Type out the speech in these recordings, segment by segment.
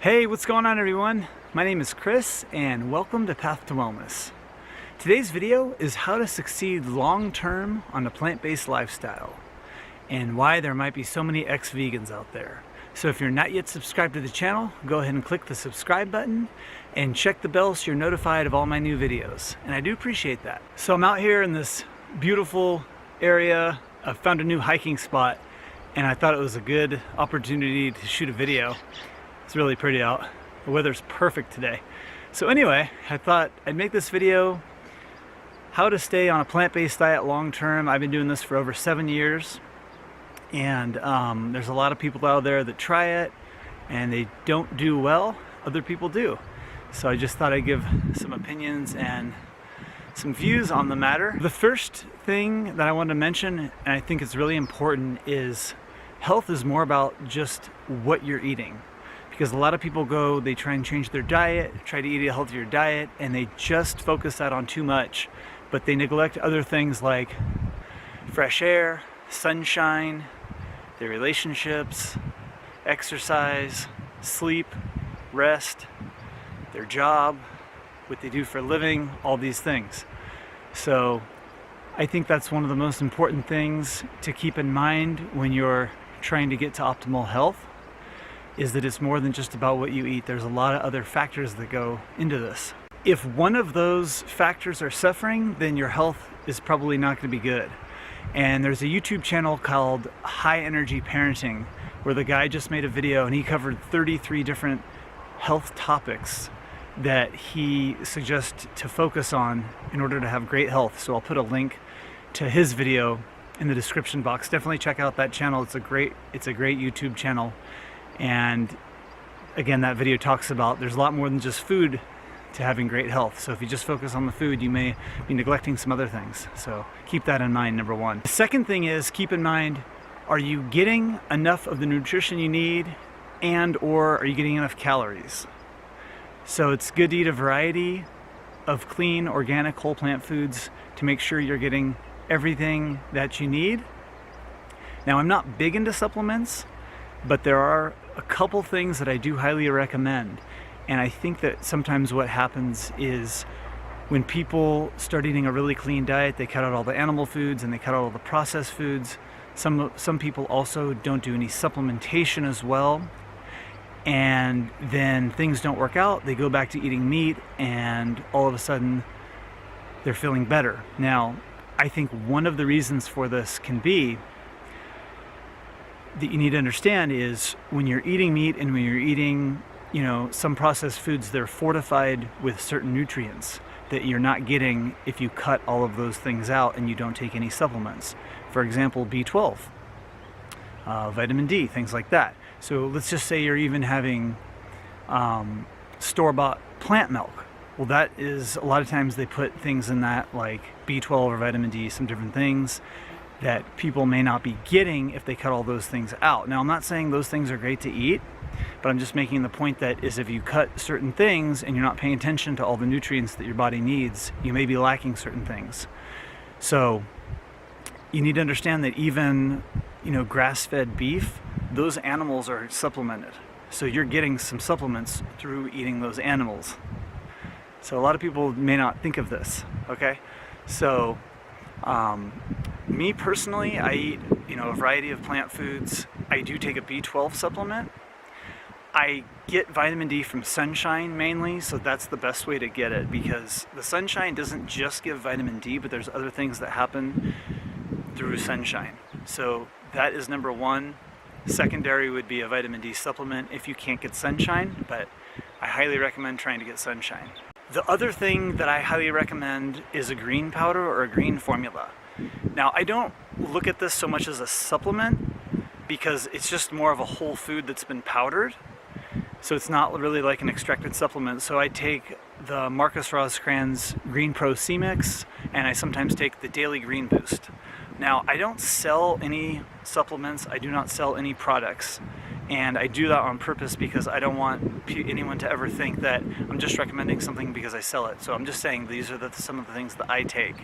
Hey, what's going on everyone? My name is Chris and welcome to Path to Wellness. Today's video is how to succeed long-term on a plant-based lifestyle and why there might be so many ex-vegans out there. So if you're not yet subscribed to the channel, go ahead and click the subscribe button and check the bell so you're notified of all my new videos. And I do appreciate that. So I'm out here in this beautiful area. I found a new hiking spot and I thought it was a good opportunity to shoot a video. It's really pretty out. The weather's perfect today. So anyway, I thought I'd make this video how to stay on a plant-based diet long-term. I've been doing this for over 7 years and there's a lot of people out there that try it and they don't do well. Other people do. So I just thought I'd give some opinions and some views on the matter. The first thing that I wanted to mention, and I think it's really important, is health is more about just what you're eating. Because a lot of people they try and change their diet, try to eat a healthier diet, and they just focus that on too much. But they neglect other things like fresh air, sunshine, their relationships, exercise, sleep, rest, their job, what they do for a living, all these things. So I think that's one of the most important things to keep in mind when you're trying to get to optimal health, is that it's more than just about what you eat. There's a lot of other factors that go into this. If one of those factors are suffering, then your health is probably not going to be good. And there's a YouTube channel called High Energy Parenting, where the guy just made a video and he covered 33 different health topics that he suggests to focus on in order to have great health. So I'll put a link to his video in the description box. Definitely check out that channel. It's a great YouTube channel. And again, that video talks about there's a lot more than just food to having great health. So if you just focus on the food, you may be neglecting some other things. So keep that in mind, number one. The second thing is, keep in mind, are you getting enough of the nutrition you need, and or are you getting enough calories? So it's good to eat a variety of clean, organic, whole plant foods to make sure you're getting everything that you need. Now, I'm not big into supplements, but there are a couple things that I do highly recommend. And I think that sometimes what happens is when people start eating a really clean diet, they cut out all the animal foods and they cut out all the processed foods. Some people also don't do any supplementation as well. And then things don't work out. They go back to eating meat and all of a sudden they're feeling better. Now, I think one of the reasons for this can be that you need to understand is when you're eating meat and when you're eating, some processed foods, they're fortified with certain nutrients that you're not getting if you cut all of those things out and you don't take any supplements. For example, B12, vitamin D, things like that. So let's just say you're even having store-bought plant milk. Well, that is, a lot of times they put things in that like B12 or vitamin D, some different things that people may not be getting if they cut all those things out. Now, I'm not saying those things are great to eat, but I'm just making the point that is if you cut certain things and you're not paying attention to all the nutrients that your body needs, you may be lacking certain things. So you need to understand that even, grass-fed beef, those animals are supplemented. So you're getting some supplements through eating those animals. So a lot of people may not think of this, okay? So, me personally, I eat, a variety of plant foods. I do take a B12 supplement. I get vitamin D from sunshine mainly, so that's the best way to get it, because the sunshine doesn't just give vitamin D, but there's other things that happen through sunshine. So that is number one. Secondary would be a vitamin D supplement if you can't get sunshine, but I highly recommend trying to get sunshine. The other thing that I highly recommend is a green powder or a green formula. Now, I don't look at this so much as a supplement because it's just more of a whole food that's been powdered. So it's not really like an extracted supplement. So I take the Marcus Roscrans Green Pro C-Mix, and I sometimes take the Daily Green Boost. Now, I don't sell any supplements. I do not sell any products. And I do that on purpose because I don't want anyone to ever think that I'm just recommending something because I sell it. So I'm just saying these are some of the things that I take.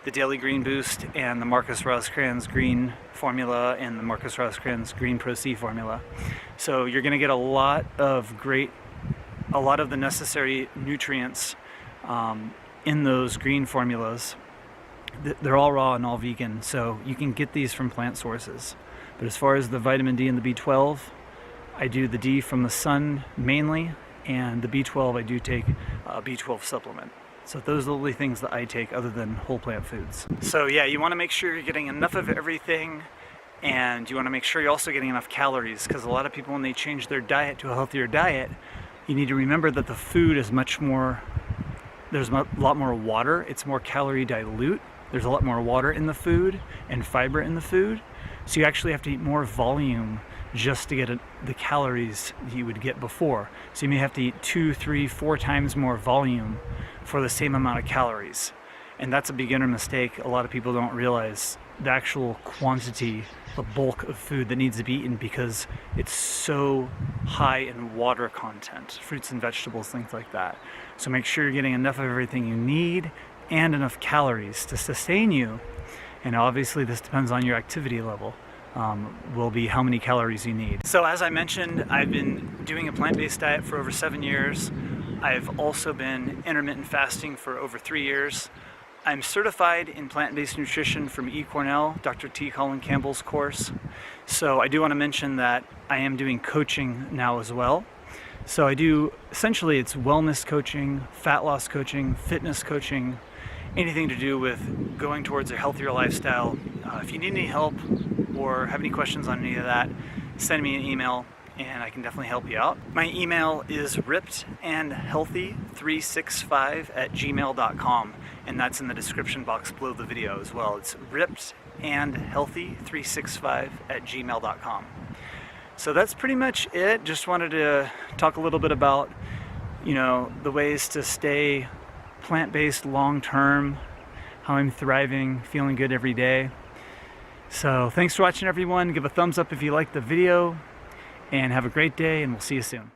the Daily Green Boost and the Marcus Rosecrans Green Formula and the Marcus Rosecrans Green Pro C Formula. So you're going to get a lot of the necessary nutrients in those green formulas. They're all raw and all vegan, so you can get these from plant sources. But as far as the vitamin D and the B12, I do the D from the sun mainly, and the B12 I do take a B12 supplement. So those are the only things that I take other than whole plant foods. So yeah, you want to make sure you're getting enough of everything, and you want to make sure you're also getting enough calories, because a lot of people, when they change their diet to a healthier diet, you need to remember that the food is much more, there's a lot more water, it's more calorie dilute, there's a lot more water in the food and fiber in the food, so you actually have to eat more volume just to get the calories you would get before. So you may have to eat 2, 3, 4 times more volume for the same amount of calories. And that's a beginner mistake. A lot of people don't realize the actual quantity, the bulk of food that needs to be eaten, because it's so high in water content, fruits and vegetables, things like that. So make sure you're getting enough of everything you need and enough calories to sustain you. And obviously this depends on your activity level. Will be how many calories you need. So as I mentioned, I've been doing a plant-based diet for over 7 years. I've also been intermittent fasting for over 3 years. I'm certified in plant-based nutrition from eCornell, Dr. T. Colin Campbell's course. So I do want to mention that I am doing coaching now as well. So I do, essentially it's wellness coaching, fat loss coaching, fitness coaching, anything to do with going towards a healthier lifestyle. If you need any help or have any questions on any of that, send me an email and I can definitely help you out. My email is rippedandhealthy365@gmail.com, and that's in the description box below the video as well. It's rippedandhealthy365@gmail.com. So that's pretty much it. Just wanted to talk a little bit about, the ways to stay plant-based long-term, how I'm thriving, feeling good every day. So thanks for watching, everyone. Give a thumbs up if you liked the video, and have a great day, and we'll see you soon.